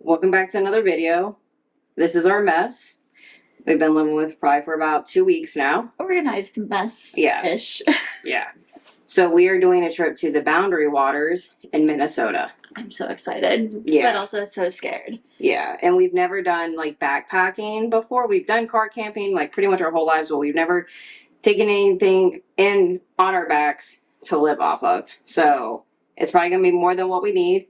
Welcome back to another video. This is our mess. We've been living with probably for about 2 weeks now. Organized mess-ish. Yeah. So we are doing a trip to the Boundary Waters in Minnesota. I'm so excited. Yeah. But also so scared. Yeah. And we've never done like backpacking before. We've done car camping like pretty much our whole lives, but we've never taken anything in on our backs to live off of. So it's probably going to be more than what we need.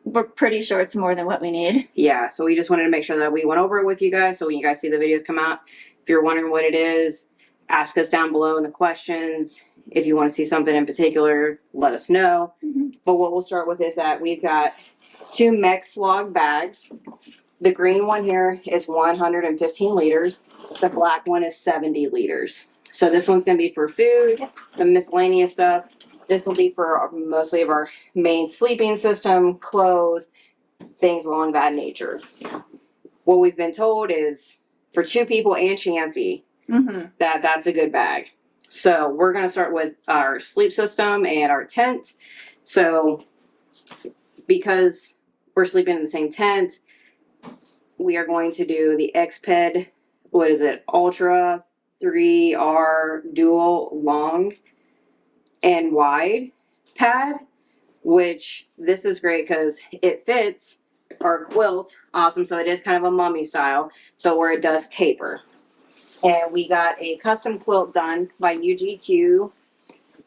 We're pretty sure it's more than what we need. Yeah, so we just wanted to make sure that we went over it with you guys. So when you guys see the videos come out, if you're wondering what it is, ask us down below in the questions. If you want to see something in particular, let us know. Mm-hmm. But what we'll start with is that we've got 2 Mec Slogg bags. The green one here is 115 liters. The black one is 70 liters. So this one's going to be for food, some miscellaneous stuff. This will be for mostly of our main sleeping system, clothes, things along that nature. What we've been told is for 2 people and Chansey, that's a good bag. So we're going to start with our sleep system and our tent. So because we're sleeping in the same tent, we are going to do the Exped, Ultra 3R dual long and wide pad, which this is great because it fits our quilt awesome. So it is kind of a mummy style, so where it does taper. And we got a custom quilt done by UGQ,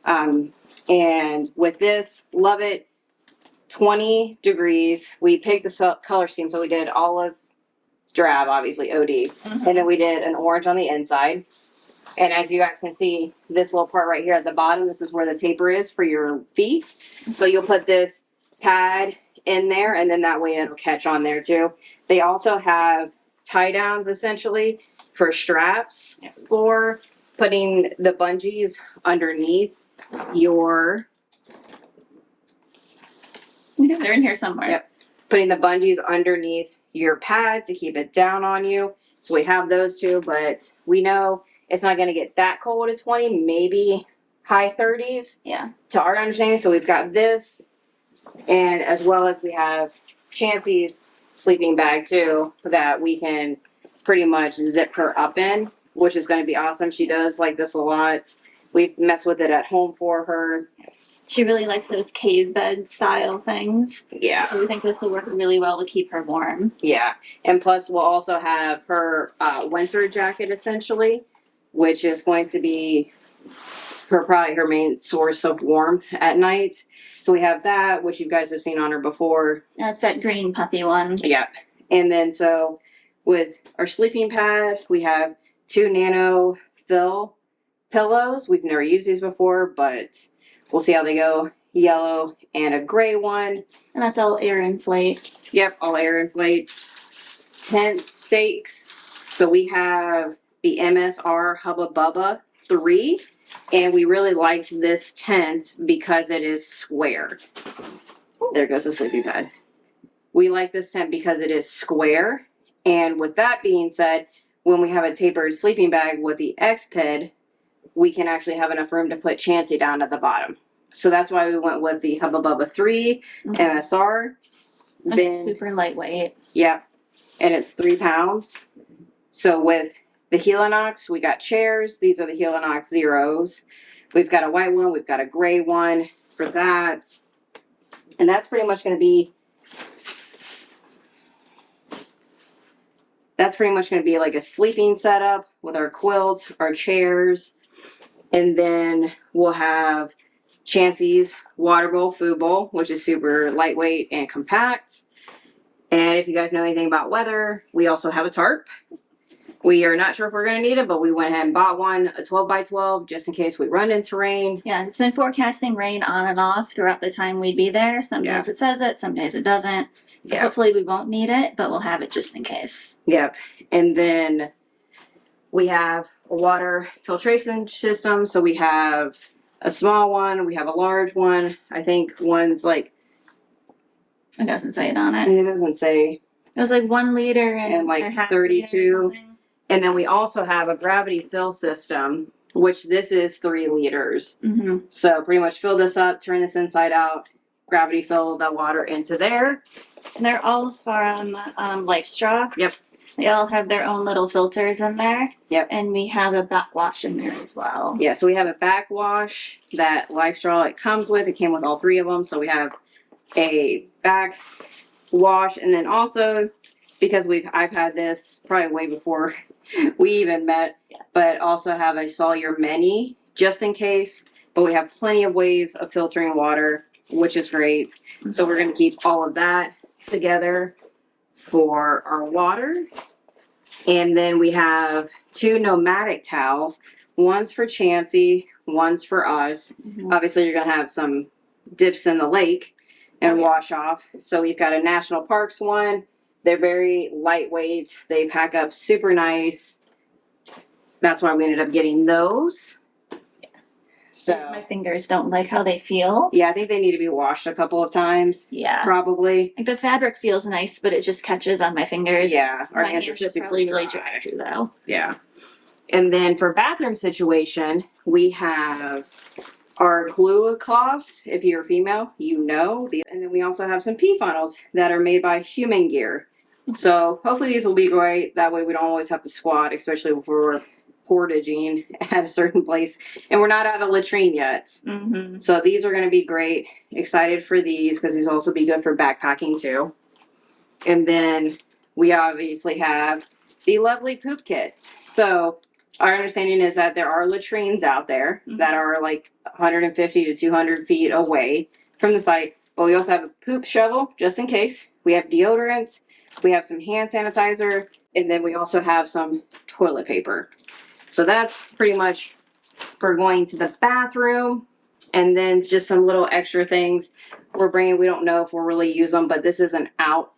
and with this, love it. 20 degrees. We picked the color scheme, so we did olive drab, obviously OD, and then we did an orange on the inside. And as you guys can see, this little part right here at the bottom, this is where the taper is for your feet. So you'll put this pad in there, and then that way it'll catch on there too. They also have tie downs essentially for straps for putting the bungees underneath your... They're in here somewhere. Yep. Putting the bungees underneath your pad to keep it down on you. So we have those two, but we know it's not going to get that cold at 20, maybe high 30s. Yeah. To our understanding. So we've got this, and as well as we have Chansey's sleeping bag too, that we can pretty much zip her up in, which is going to be awesome. She does like this a lot. We've messed with it at home for her. She really likes those cave bed style things. Yeah. So we think this will work really well to keep her warm. Yeah. And plus we'll also have her winter jacket essentially, which is going to be probably her main source of warmth at night. So we have that, which you guys have seen on her before. That's that green puffy one. Yep. And then so with our sleeping pad, we have 2 nano fill pillows. We've never used these before, but we'll see how they go. Yellow and a gray one. And that's all air inflate. Yep, all air inflates. Tent stakes. So we have the MSR Hubba Bubba 3, and we really liked this tent because it is square. There goes the sleeping pad. We like this tent because it is square, and with that being said, when we have a tapered sleeping bag with the Exped, we can actually have enough room to put Chansey down at the bottom. So that's why we went with the Hubba Bubba 3 MSR. It's super lightweight. Yeah, and it's 3 pounds. So with the Helinox, we got chairs. These are the Helinox Zeros. We've got a white one. We've got a gray one for that. And that's pretty much going to be... That's pretty much going to be like a sleeping setup with our quilt, our chairs. And then we'll have Chansey's water bowl, food bowl, which is super lightweight and compact. And if you guys know anything about weather, we also have a tarp. We are not sure if we're going to need it, but we went ahead and bought one, a 12 by 12, just in case we run into rain. Yeah, it's been forecasting rain on and off throughout the time we'd be there. Some days it says it, some days it doesn't. So hopefully we won't need it, but we'll have it just in case. Yep. And then we have a water filtration system. So we have a small one, we have a large one. I think one's like... It doesn't say it on it. It doesn't say. It was like 1 liter and like a half 32. And then we also have a gravity fill system, which this is 3 liters. So pretty much fill this up, turn this inside out, gravity fill the water into there. And they're all from Lifestraw. Yep. They all have their own little filters in there. Yep. And we have a backwash in there as well. Yeah, so we have a backwash that Lifestraw it comes with. It came with all 3 of them. So we have a backwash, and then also because I've had this probably way before we even met, but also have a Sawyer Mini just in case. But we have plenty of ways of filtering water, which is great. So we're going to keep all of that together for our water. And then we have 2 nomadic towels. One's for Chansey, one's for us. Obviously, you're going to have some dips in the lake and wash off. So we've got a National Parks one. They're very lightweight. They pack up super nice. That's why we ended up getting those. So my fingers don't like how they feel. yeah, I think they need to be washed a couple of times. Yeah. Probably. Like the fabric feels nice, but it just catches on my fingers. Yeah. Our hands are super probably really dry too, though. Yeah. And then for bathroom situation, we have our Kula Cloths. If you're female, you know these. And then we also have some pee funnels that are made by Human Gear. So hopefully these will be great. That way we don't always have to squat, especially if we're portaging at a certain place. And we're not at a latrine yet. Mm-hmm. So these are going to be great. Excited for these because these also be good for backpacking too. And then we obviously have the lovely poop kit. So our understanding is that there are latrines out there that are like 150 to 200 feet away from the site. But we also have a poop shovel just in case. We have deodorant. We have some hand sanitizer. And then we also have some toilet paper. So that's pretty much for going to the bathroom. And then just some little extra things we're bringing. We don't know if we'll really use them, but this is an out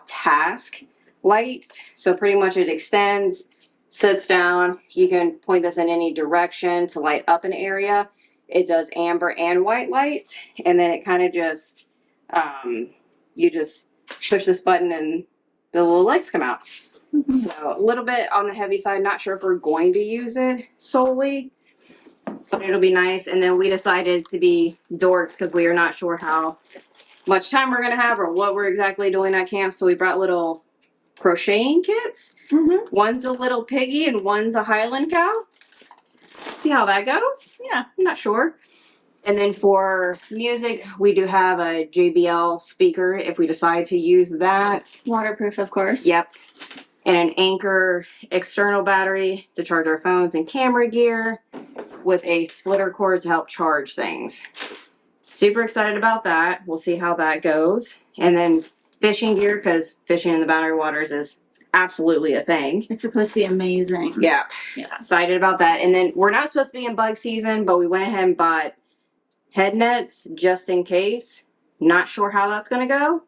task light. So pretty much it extends, sits down. You can point this in any direction to light up an area. It does amber and white light. And then it kind of just, you just push this button and the little lights come out. So a little bit on the heavy side. Not sure if we're going to use it solely, but it'll be nice. And then we decided to be dorks because we are not sure how much time we're going to have or what we're exactly doing at camp. So we brought little crocheting kits. One's a little piggy and one's a Highland cow. See how that goes. Yeah, I'm not sure. And then for music, we do have a JBL speaker if we decide to use that. Waterproof, of course. Yep. And an Anchor external battery to charge our phones and camera gear with a splitter cord to help charge things. Super excited about that. We'll see how that goes. And then fishing gear, because fishing in the Boundary Waters is absolutely a thing. It's supposed to be amazing. Yeah. Yeah. Excited about that. And then we're not supposed to be in bug season, but we went ahead and bought head nets just in case. Not sure how that's going to go,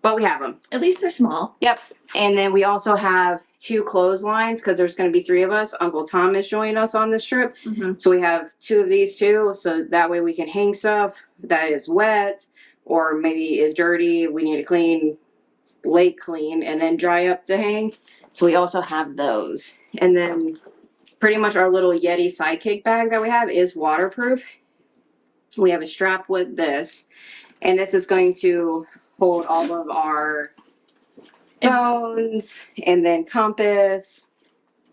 but we have them. At least they're small. Yep. And then we also have 2 clotheslines because there's going to be 3 of us. Uncle Tom is joining us on this trip. So we have 2 of these too. So that way we can hang stuff that is wet or maybe is dirty. We need to clean, lake clean, and then dry up to hang. So we also have those. And then pretty much our little YETI Sidekick bag that we have is waterproof. We have a strap with this. And this is going to hold all of our phones and then compass.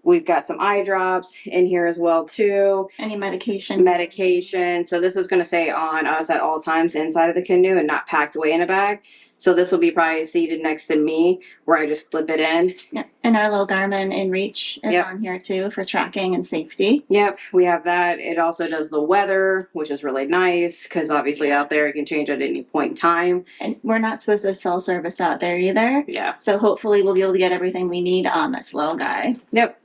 We've got some eye drops in here as well too. Any medication. So this is going to stay on us at all times inside of the canoe and not packed away in a bag. So this will be probably seated next to me where I just clip it in. Yeah. And our little Garmin InReach is on here too for tracking and safety. Yep, we have that. It also does the weather, which is really nice because obviously out there it can change at any point in time. And we're not supposed to sell service out there either. Yeah. So hopefully we'll be able to get everything we need on this little guy. Yep.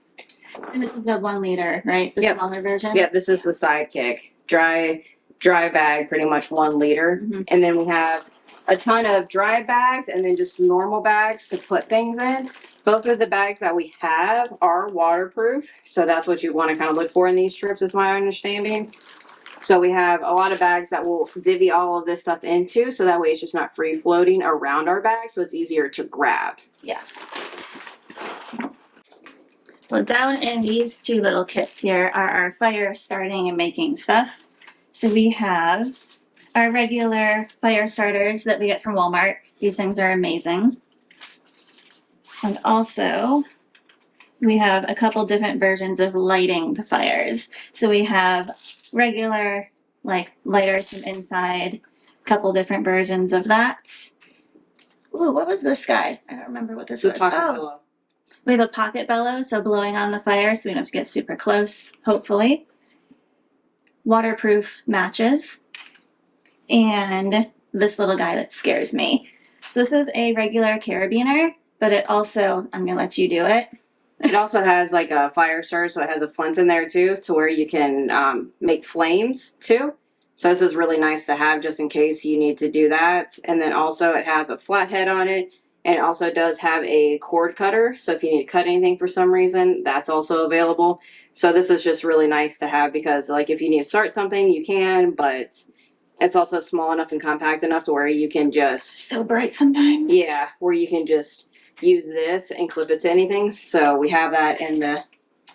And this is the 1 liter, right? The smaller version? Yep, this is the Sidekick. Dry bag, pretty much 1 liter. And then we have a ton of dry bags and then just normal bags to put things in. Both of the bags that we have are waterproof. So that's what you want to kind of look for in these trips is my understanding. So we have a lot of bags that we'll divvy all of this stuff into. So that way it's just not free floating around our bag. So it's easier to grab. Yeah. Well, down in these 2 little kits here are our fire starting and making stuff. So we have our regular fire starters that we get from Walmart. These things are amazing. And also, we have a couple different versions of lighting the fires. So we have regular, like, lighters from inside, a couple different versions of that. Ooh, what was this guy? I don't remember what this was. Pillow. We have a pocket bellow, so blowing on the fire so we don't have to get super close, hopefully. Waterproof matches. And this little guy that scares me. So this is a regular carabiner, but it also, I'm going to let you do it. It also has like a fire starter, so it has a flint in there too, to where you can make flames too. So this is really nice to have just in case you need to do that. And then also it has a flathead on it, and it also does have a cord cutter. So if you need to cut anything for some reason, that's also available. So this is just really nice to have because like if you need to start something, you can, but it's also small enough and compact enough to where you can just... So bright sometimes. Yeah, where you can just use this and clip it to anything. So we have that in the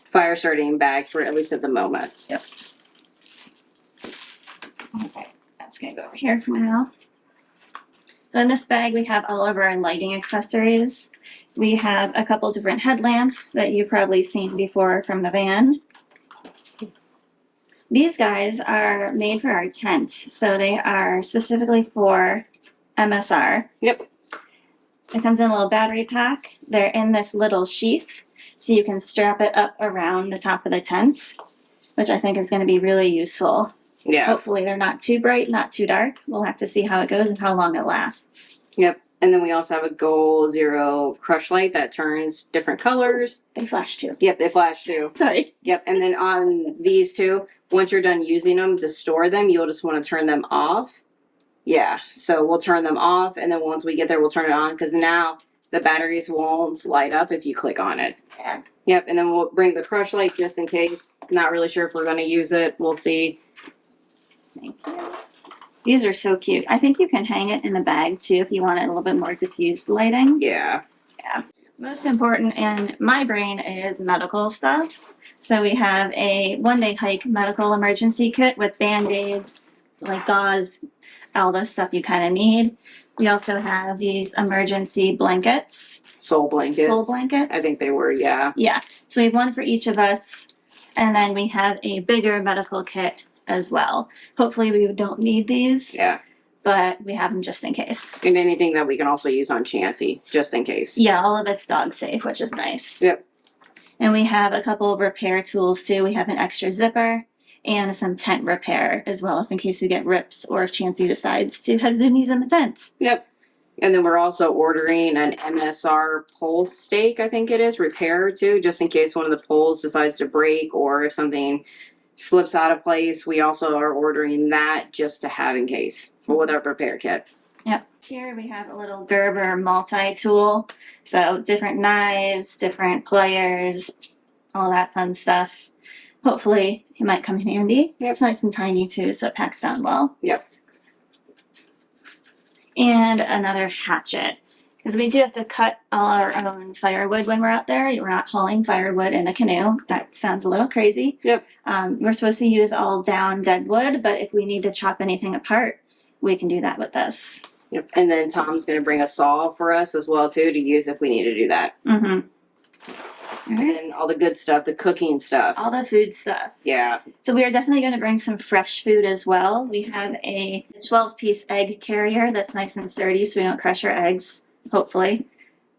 fire starting bag for at least at the moment. Yep. Okay, that's gonna go over here for now. So in this bag we have all of our lighting accessories. We have a couple different headlamps that you've probably seen before from the van. These guys are made for our tent, so they are specifically for MSR. Yep. It comes in a little battery pack. They're in this little sheath, so you can strap it up around the top of the tent, which I think is going to be really useful. Yeah. Hopefully they're not too bright, not too dark. We'll have to see how it goes and how long it lasts. Yep. And then we also have a Goal Zero crush light that turns different colors. They flash too. Yep, they flash too. Sorry. Yep. And then on these two, once you're done using them to store them, you'll just want to turn them off. Yeah. So we'll turn them off, and then once we get there, we'll turn it on because now the batteries won't light up if you click on it. Yeah. Yep. And then we'll bring the crush light just in case. Not really sure if we're going to use it. We'll see. Thank you. These are so cute. I think you can hang it in the bag too if you want it a little bit more diffused lighting. Yeah. Yeah. Most important in my brain is medical stuff. So we have a one-day hike medical emergency kit with Band-Aids, like gauze, all the stuff you kind of need. We also have these emergency blankets. Soul blankets. Soul blankets. I think they were, yeah. Yeah. So we have one for each of us. And then we have a bigger medical kit as well. Hopefully we don't need these. Yeah. But we have them just in case. And anything that we can also use on Chansey, just in case. Yeah, all of it's dog safe, which is nice. Yep. And we have a couple of repair tools too. We have an extra zipper and some tent repair as well, if in case we get rips or if Chansey decides to have zoomies in the tent. Yep. And then we're also ordering an MSR pole stake, I think it is, repair too, just in case one of the poles decides to break or if something slips out of place. We also are ordering that just to have in case with our repair kit. Yep. Here we have a little Gerber multi-tool. So different knives, different pliers, all that fun stuff. Hopefully it might come in handy. Yep. It's nice and tiny too, so it packs down well. Yep. And another hatchet. Because we do have to cut all our own firewood when we're out there. We're not hauling firewood in a canoe. That sounds a little crazy. Yep. We're supposed to use all down dead wood, but if we need to chop anything apart, we can do that with this. Yep. And then Tom's going to bring a saw for us as well too to use if we need to do that. Mm-hmm. All And right. then all the good stuff, the cooking stuff. All the food stuff. Yeah. So we are definitely going to bring some fresh food as well. We have a 12-piece egg carrier that's nice and sturdy so we don't crush our eggs, hopefully.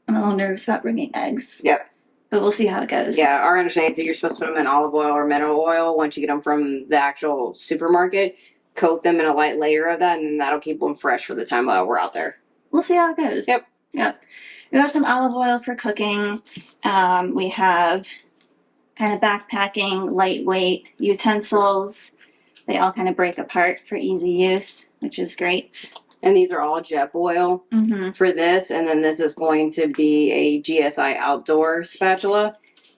I'm a little nervous about bringing eggs. Yep. But we'll see how it goes. Yeah, our understanding is that you're supposed to put them in olive oil or mineral oil once you get them from the actual supermarket. Coat them in a light layer of that, and then that'll keep them fresh for the time while we're out there. We'll see how it goes. Yep. Yep. We have some olive oil for cooking. We have kind of backpacking, lightweight utensils. They all kind of break apart for easy use, which is great. And these are all Jetboil Mm-hmm. for this, and then this is going to be a GSI outdoor spatula.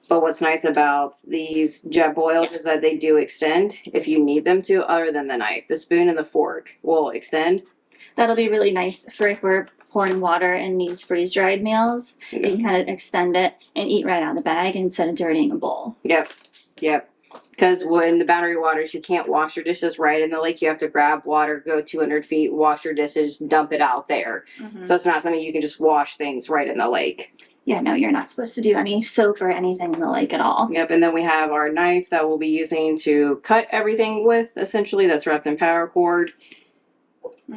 But what's nice about these Jetboils is that they do extend if you need them to, other than the knife. The spoon and the fork will extend. That'll be really nice for if we're pouring water in these freeze-dried meals. You can kind of extend it and eat right out of the bag instead of dirtying a bowl. Yep. Yep. Because when the boundary waters, you can't wash your dishes right in the lake. You have to grab water, go 200 feet, wash your dishes, dump it out there. So it's not something you can just wash things right in the lake. Yeah, no, you're not supposed to do any soap or anything in the lake at all. Yep, and then we have our knife that we'll be using to cut everything with, essentially. That's wrapped in paracord.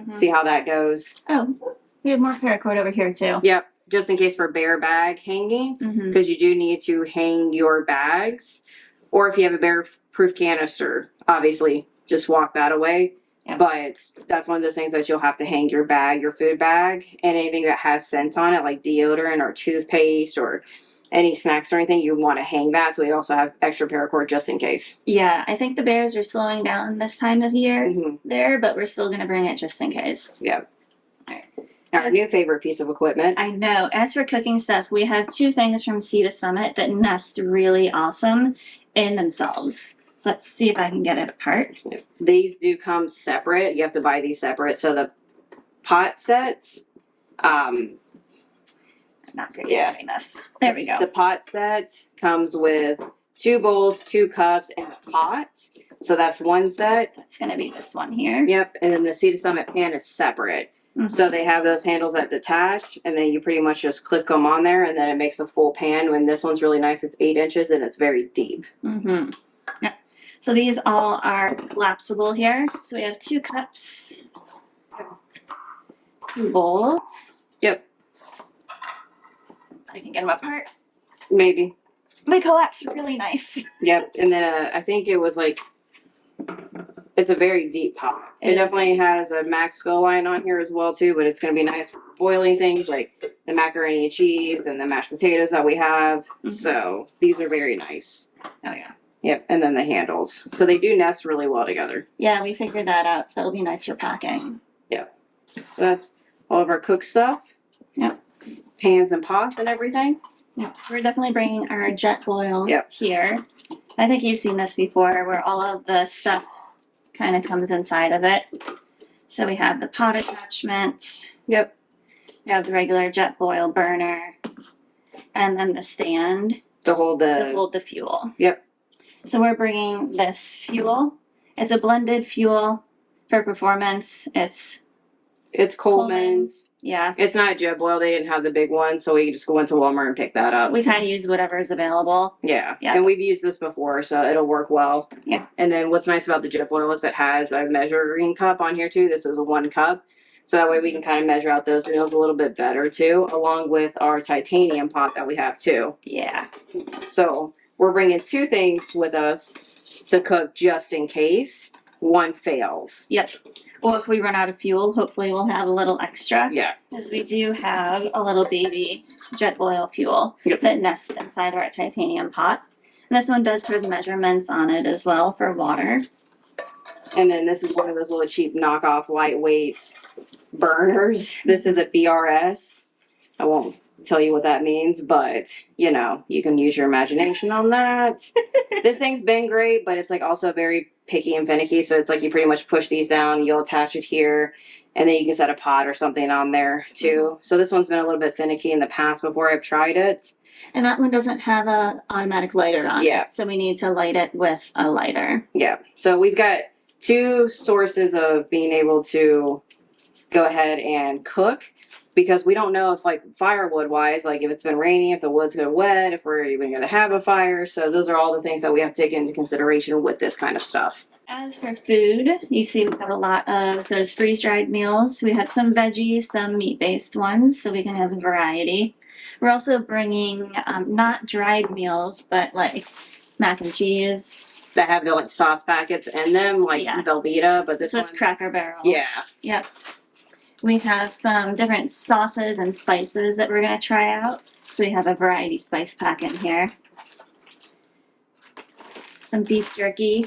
See how that goes. Oh, we have more paracord over here too. Yep, just in case for bare bag hanging, because you do need to hang your bags. Or if you have a bear-proof canister, obviously, just walk that away. Yep. But that's one of those things that you'll have to hang your bag, your food bag, and anything that has scent on it, like deodorant or toothpaste or any snacks or anything, you want to hang that. So we also have extra paracord just in case. Yeah, I think the bears are slowing down this time of year there, but we're still going to bring it just in case. Yep. All right. Our new favorite piece of equipment. I know. As for cooking stuff, we have two things from Sea to Summit that nest really awesome in themselves. So let's see if I can get it apart. These do come separate. You have to buy these separate. So the pot sets, I'm not great at doing this. There we go. the pot set comes with 2 bowls, 2 cups, and a pot. So that's one set. That's going to be this one here. Yep. And then the Sea to Summit pan is separate. So they have those handles that detach, and then you pretty much just click them on there, and then it makes a full pan. When this one's really nice, it's 8 inches and it's very deep. Yeah. So these all are collapsible here. So we have 2 cups, 2 bowls. Yep. I can get them apart. Maybe. They collapse really nice. Yep. And then I think it was like, it's a very deep pot. It definitely has a max fill line on here as well too, but it's going to be nice for boiling things like the macaroni and cheese and the mashed potatoes that we have. So these are very nice. Oh yeah. Yep. And then the handles. So they do nest really well together. Yeah, we figured that out. So it'll be nice for packing. Yep. So that's all of our cook stuff. Yep. Pans and pots and everything. Yep. We're definitely bringing our Jetboil Yep. here. I think you've seen this before where all of the stuff kind of comes inside of it. So we have the pot attachment. Yep. We have the regular Jetboil burner. And then the stand To hold the fuel. Yep. So we're bringing this fuel. It's a blended fuel for performance. It's Coleman's. yeah. It's not Jetboil. They didn't have the big one, so we can just go into Walmart and pick that up. We kind of use whatever is available. Yeah. Yeah. And we've used this before, so it'll work well. Yeah. And then what's nice about the Jetboil is it has a measuring cup on here too. This is a 1 cup. So that way we can kind of measure out those meals a little bit better too, along with our titanium pot that we have too. Yeah. So we're bringing 2 things with us to cook just in case one fails. Yep. Well, if we run out of fuel, hopefully we'll have a little extra. Yeah. Because we do have a little baby Jetboil fuel Yep. that nests inside our titanium pot. And this one does have measurements on it as well for water. And then this is one of those little cheap knockoff lightweight burners. This is a BRS. I won't tell you what that means, but you know, you can use your imagination on that. This thing's been great, but it's like also very picky and finicky. So it's like you pretty much push these down, you'll attach it here, and then you can set a pot or something on there too. So this one's been a little bit finicky in the past before I've tried it. And that one doesn't have a automatic lighter on it. So we need to light it with a lighter. Yeah. So we've got 2 sources of being able to go ahead and cook, because we don't know if, like, firewood wise, like if it's been raining, if the wood's gonna wet, if we're even gonna have a fire. So those are all the things that we have to take into consideration with this kind of stuff. As for food, you see we have a lot of those freeze-dried meals. We have some veggies, some meat-based ones, so we can have a variety. We're also bringing not dried meals, but like mac and cheese. That have the like sauce packets in them, like Velveeta, but this So it's one's Cracker Barrel. Yeah. Yep. We have some different sauces and spices that we're going to try out. So we have a variety spice pack in here. Some beef jerky,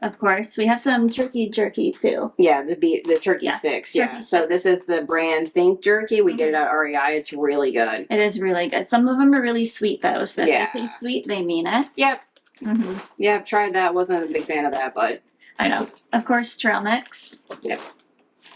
of course. We have some turkey jerky too. Yeah, the turkey sticks. Yeah. Turkey So this is the brand Think Jerky. We get it at REI. It's really good. It is really good. Some of them are really sweet though. So if Yeah. they say sweet, they mean it. Yep. Mm-hmm. Yeah, I've tried that. Wasn't a big fan of that, but I know. Of course, trail mix. Yep.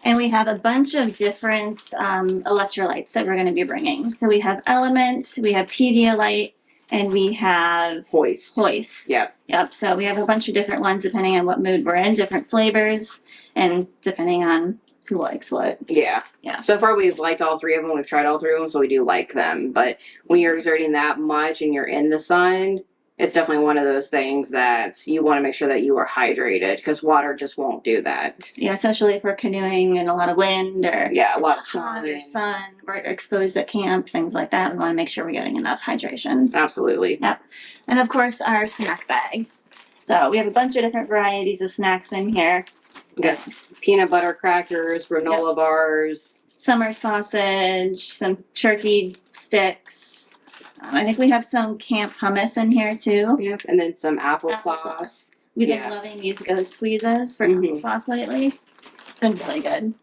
And we have a bunch of different electrolytes that we're going to be bringing. So we have LMNT, we have Pedialyte, and we have Hoist. Hoist. Yep. Yep. So we have a bunch of different ones depending on what mood we're in, different flavors, and depending on who likes what. Yeah. Yeah. So far, we've liked all three of them. We've tried all three of them, so we do like them. But when you're exerting that much and you're in the sun, it's definitely one of those things that you want to make sure that you are hydrated because water just won't do that. Yeah, especially if we're canoeing in a lot of wind or Yeah, a lot of it's hot or sun. sun, we're exposed at camp, things like that. We want to make sure we're getting enough hydration. Absolutely. Yep. And of course, our snack bag. So we have a bunch of different varieties of snacks in here. We got peanut butter crackers, granola bars. Summer sausage, some turkey sticks. I think we have some camp hummus in here too. Yep. And then some applesauce. We've Yeah. been loving these ghost squeezes for Mhm. applesauce lately. It's been really good.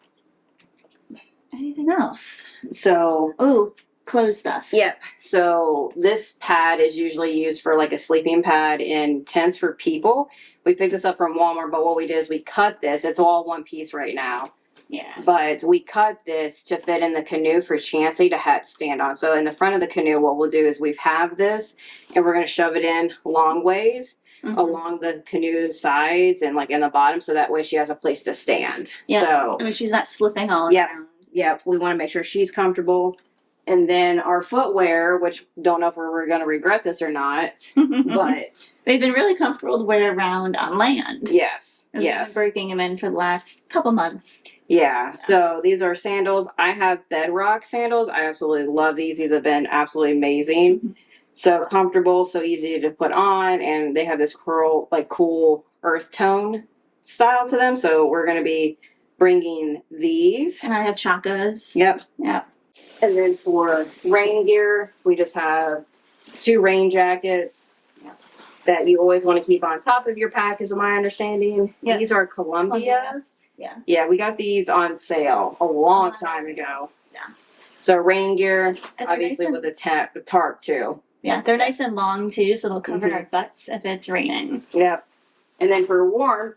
Anything else? So, Oh, clothes stuff. yep. So this pad is usually used for like a sleeping pad in tents for people. We picked this up from Walmart, but what we did is we cut this. It's all one piece right now. Yeah. But we cut this to fit in the canoe for Chansey to have to stand on. So in the front of the canoe, what we'll do is we have this and we're going to shove it in long ways along the canoe sides and like in the bottom. So that way she has a place to stand. Yeah. So I mean, she's not slipping all Yep. around. yeah, we want to make sure she's comfortable. And then our footwear, which don't know if we're going to regret this or not, but They've been really comfortable to wear around on land. yes, As yes. we've been breaking them in for the last couple months. Yeah, so these are sandals. I have Bedrock sandals. I absolutely love these. These have been absolutely amazing. So comfortable, so easy to put on, and they have this cool earth tone style to them. So we're going to be bringing these. And I have chacos. Yep. Yep. And then for rain gear, we just have 2 rain jackets that you always want to keep on top of your pack, is my understanding. Yep. These are Columbias. Yeah. Yeah, we got these on sale a long time ago. Yeah. So rain gear, And they're obviously nice with the tarp too. Yeah, they're nice and long too, so they'll cover our butts if it's raining. Yep. And then for warmth,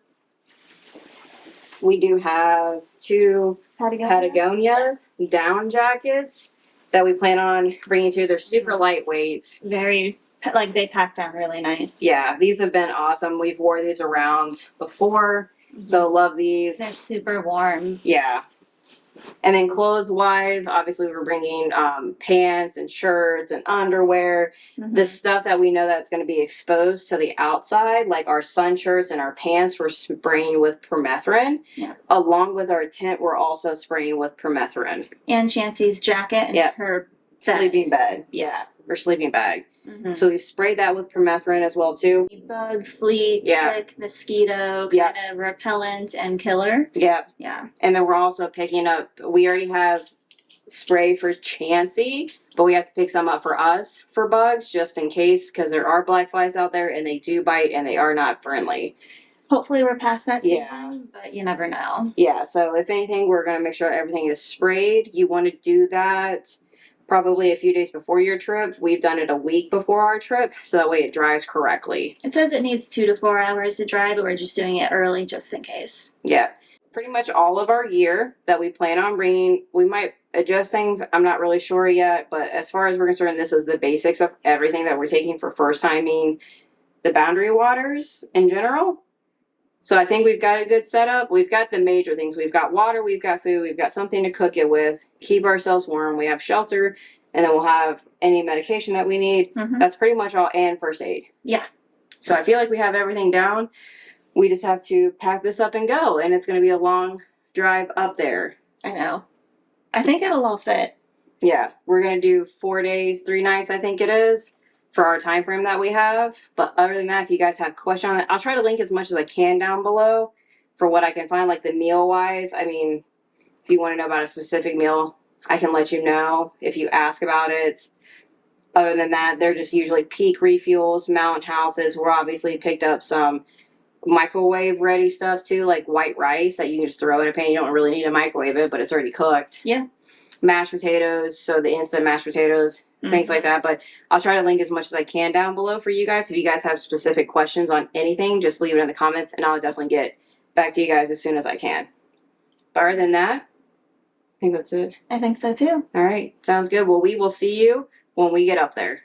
we do have 2 Patagonias down jackets that we plan on bringing to. They're super lightweight. Very, like they pack down really nice. Yeah, these have been awesome. We've wore these around before, so love these. They're super warm. Yeah. And then clothes-wise, obviously we're bringing pants and shirts and underwear. The stuff that we know that's going to be exposed to the outside, like our sun shirts and our pants, we're spraying with permethrin. Yeah. Along with our tent, we're also spraying with permethrin. And Chansey's jacket and her Sleeping bed. Yeah. Or sleeping bag. So we've sprayed that with permethrin as well too. Bug, flea, tick, mosquito, kind of repellent and killer. Yeah. Yeah. And then we're also picking up, we already have spray for Chansey, but we have to pick some up for us for bugs just in case, because there are black flies out there and they do bite and they are not friendly. Hopefully we're past that season, but you never know. Yeah, so if anything, we're going to make sure everything is sprayed. You want to do that probably a few days before your trip. We've done it a week before our trip, so that way it dries correctly. It says it needs 2 to 4 hours to dry, but we're just doing it early just in case. Yeah. Pretty much all of our gear that we plan on bringing, we might adjust things. I'm not really sure yet, but as far as we're concerned, this is the basics of everything that we're taking for first timing the Boundary Waters in general. So I think we've got a good setup. We've got the major things. We've got water, we've got food, we've got something to cook it with, keep ourselves warm, we have shelter, and then we'll have any medication that we need. That's pretty much all, and first aid. Yeah. So I feel like we have everything down. We just have to pack this up and go, and it's going to be a long drive up there. I know. I think it'll all fit. Yeah, we're going to do 4 days, 3 nights, I think it is, for our time frame that we have. But other than that, if you guys have questions on it, I'll try to link as much as I can down below for what I can find, like the meal wise. I mean, if you want to know about a specific meal, I can let you know if you ask about it. Other than that, they're just usually peak refuels, mountain houses. We're obviously picked up some microwave ready stuff too, like white rice that you can just throw in a pan. You don't really need to microwave it, but it's already cooked. Yeah. Mashed potatoes, so the instant mashed potatoes, things like that. But I'll try to link as much as I can down below for you guys. If you guys have specific questions on anything, just leave it in the comments and I'll definitely get back to you guys as soon as I can. But other than that, I think that's it. I think so too. All right, sounds good. Well, we will see you when we get up there.